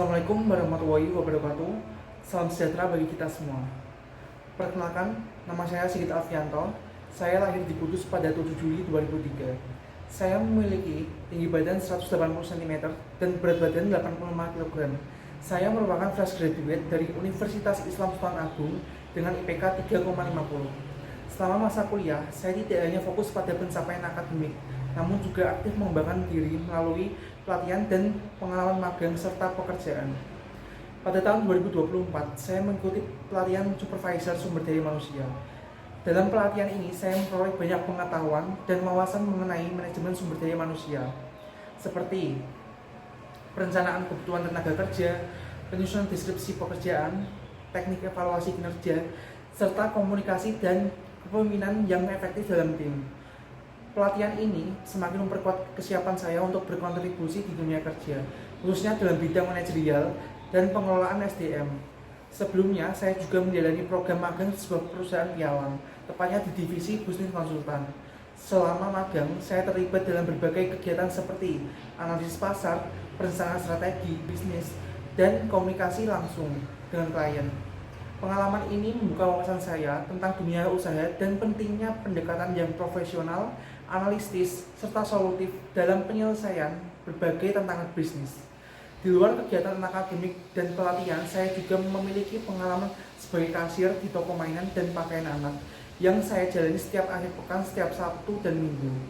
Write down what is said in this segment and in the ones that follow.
Assalamualaikum warahmatullahi wabarakatuh. Salam sejahtera bagi kita semua. Perkenalkan, nama saya Sigit Alfianto. Saya lahir di Kudus pada 7 Juli 2003. Saya memiliki tinggi badan 180 cm dan berat badan 85 kg. Saya merupakan fresh graduate dari Universitas Islam Sultan Agung dengan IPK 3,50. Selama masa kuliah, saya tidak hanya fokus pada pencapaian akademik, namun juga aktif mengembangkan diri melalui pelatihan dan pengalaman magang serta pekerjaan. Pada tahun 2024, saya mengikuti pelatihan supervisor sumber daya manusia. Dalam pelatihan ini, saya memperoleh banyak pengetahuan dan wawasan mengenai manajemen sumber daya manusia, seperti perencanaan kebutuhan tenaga kerja, penyusunan deskripsi pekerjaan, teknik evaluasi kinerja, serta komunikasi dan kepemimpinan yang efektif dalam tim. Pelatihan ini semakin memperkuat kesiapan saya untuk berkontribusi di dunia kerja, khususnya dalam bidang manajerial dan pengelolaan SDM. Sebelumnya, saya juga menjalani program magang di sebuah perusahaan pialang, tepatnya di divisi bisnis konsultan. Selama magang, saya terlibat dalam berbagai kegiatan seperti analisis pasar, perencanaan strategi bisnis, dan komunikasi langsung dengan klien. Pengalaman ini membuka wawasan saya tentang dunia usaha dan pentingnya pendekatan yang profesional, analitis, serta solutif dalam penyelesaian berbagai tantangan bisnis. Di luar kegiatan akademik dan pelatihan, saya juga memiliki pengalaman sebagai kasir di toko mainan dan pakaian anak yang saya jalani setiap akhir pekan, setiap Sabtu dan Minggu.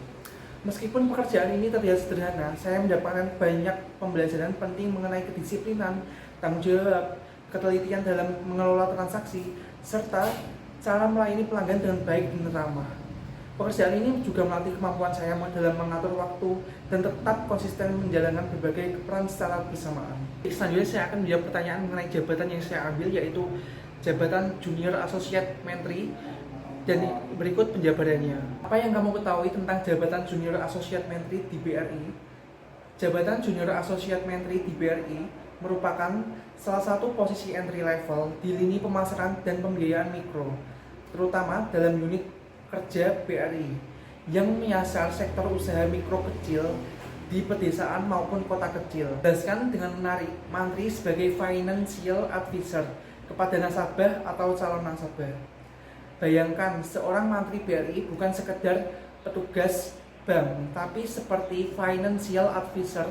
Meskipun pekerjaan ini terlihat sederhana, saya mendapatkan banyak pembelajaran penting mengenai kedisiplinan, tanggung jawab, ketelitian dalam mengelola transaksi, serta cara melayani pelanggan dengan baik dan ramah. Pekerjaan ini juga melatih kemampuan saya dalam mengatur waktu dan tetap konsisten menjalankan berbagai peran secara bersamaan. Selanjutnya saya akan menjawab pertanyaan mengenai jabatan yang saya ambil, yaitu jabatan Junior Associate Menteri, dan berikut penjabarannya. Apa yang kamu ketahui tentang jabatan Junior Associate Menteri di BRI? Jabatan Junior Associate Menteri di BRI merupakan salah satu posisi entry level di lini pemasaran dan pembiayaan mikro, terutama dalam unit kerja BRI yang menyasar sektor usaha mikro kecil di pedesaan maupun kota kecil. Jelaskan dengan menarik mantri sebagai financial advisor kepada nasabah atau calon nasabah. Bayangkan seorang mantri BRI bukan sekedar petugas bank, tapi seperti financial advisor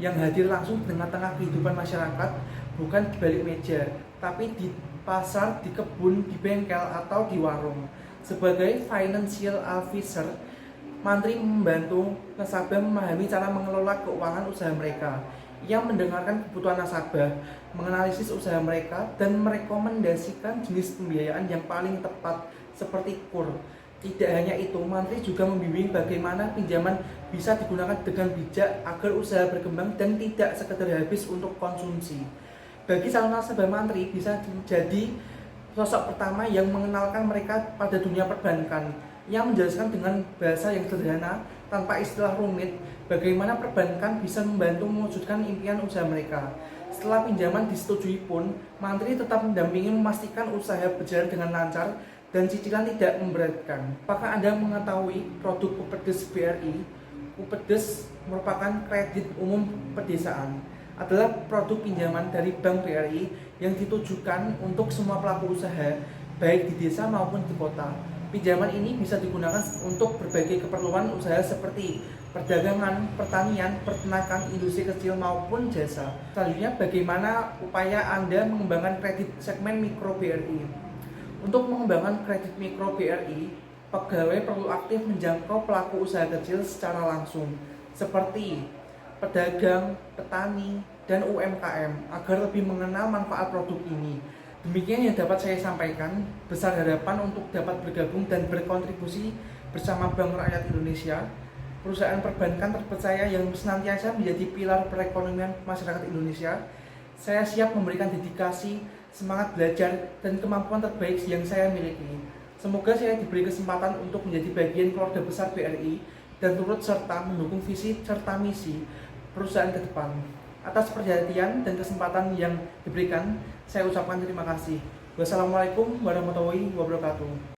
yang hadir langsung di tengah-tengah kehidupan masyarakat, bukan di balik meja, tapi di pasar, di kebun, di bengkel, atau di warung. Sebagai financial advisor, mantri membantu nasabah memahami cara mengelola keuangan usaha mereka. Ia mendengarkan kebutuhan nasabah, menganalisis usaha mereka, dan merekomendasikan jenis pembiayaan yang paling tepat, seperti KUR. Tidak hanya itu, mantri juga membimbing bagaimana pinjaman bisa digunakan dengan bijak agar usaha berkembang dan tidak sekedar habis untuk konsumsi. Bagi calon nasabah, mantri bisa menjadi sosok pertama yang mengenalkan mereka pada dunia perbankan. Ia menjelaskan dengan bahasa yang sederhana, tanpa istilah rumit, bagaimana perbankan bisa membantu mewujudkan impian usaha mereka. Setelah pinjaman disetujui pun, mantri tetap mendampingi memastikan usaha berjalan dengan lancar dan cicilan tidak memberatkan. Apakah Anda mengetahui produk Kupedes BRI? Kupedes merupakan kredit umum pedesaan. Adalah produk pinjaman dari Bank BRI yang ditujukan untuk semua pelaku usaha, baik di desa maupun di kota. Pinjaman ini bisa digunakan untuk berbagai keperluan usaha seperti perdagangan, pertanian, peternakan, industri kecil maupun jasa. Selanjutnya, bagaimana upaya Anda mengembangkan kredit segmen mikro BRI? Untuk mengembangkan kredit mikro BRI, pegawai perlu aktif menjangkau pelaku usaha kecil secara langsung, seperti pedagang, petani, dan UMKM, agar lebih mengenal manfaat produk ini. Demikian yang dapat saya sampaikan. Besar harapan untuk dapat bergabung dan berkontribusi bersama Bank Rakyat Indonesia, perusahaan perbankan terpercaya yang senantiasa menjadi pilar perekonomian masyarakat Indonesia. Saya siap memberikan dedikasi, semangat belajar, dan kemampuan terbaik yang saya miliki. Semoga saya diberi kesempatan untuk menjadi bagian keluarga besar BRI dan turut serta mendukung visi serta misi perusahaan ke depan. Atas perhatian dan kesempatan yang diberikan, saya ucapkan terima kasih. Wassalamualaikum warahmatullahi wabarakatuh.